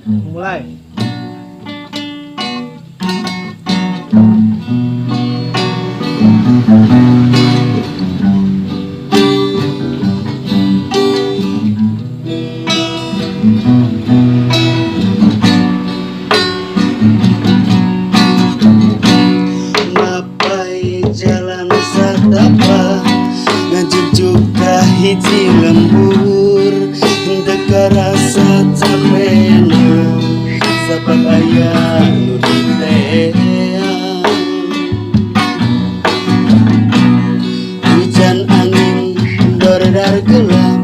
Mulai. Mapai jalan satapa ngajujuk ka hiji lembur teka rasa capena sabab aya nu diteang hujan angin dordar gelap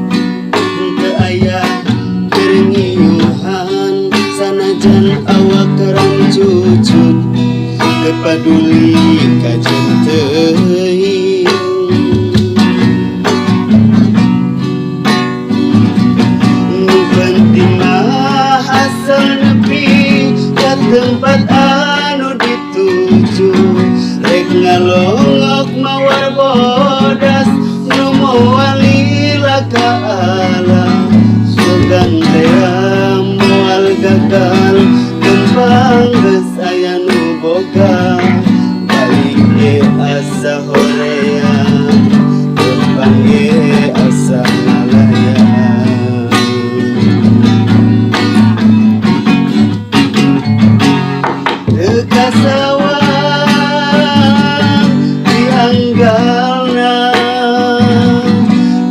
teu aya keringiuhan sanajan awak kerang cucut kepaduli kajen teuing nu penting mah asal nepi ka tempat anu dituju rek ngalongok mawar bodas nu moal lila ka alam sugan tea moal gagal gempang geus aya nu boga balik ge asa horea gempang ge asa malaya teu kasawang dianggalna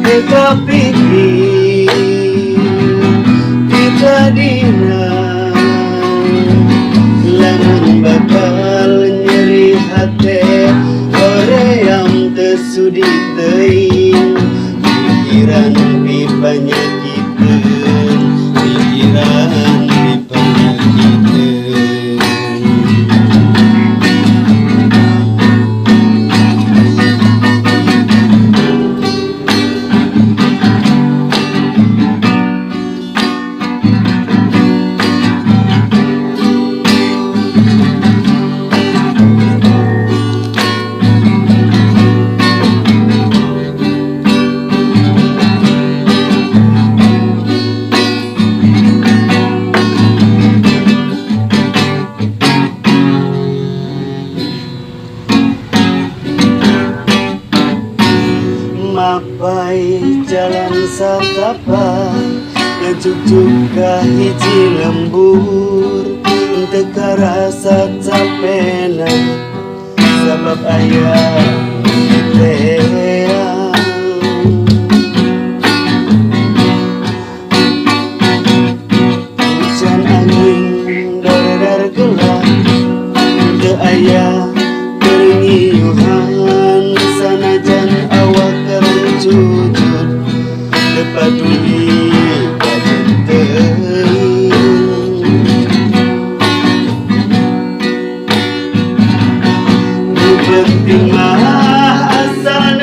teu kapikir kita dina lamun bakal nyeri hate hoream teu sudi teuing pikiran dipanyakiteun pikiran dipanyakiteun mapai jalan satapa ngajujuk ka hiji lembur teka rasa capena sabab aya diteang hujan angin dordar gelap teu aya keringiuhan sanajan awak kerang cucut teu paduli kajen teuing nu penting mah asal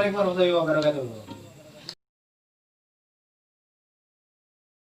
Assalamualaikum warahmatullahi wabarakatuh.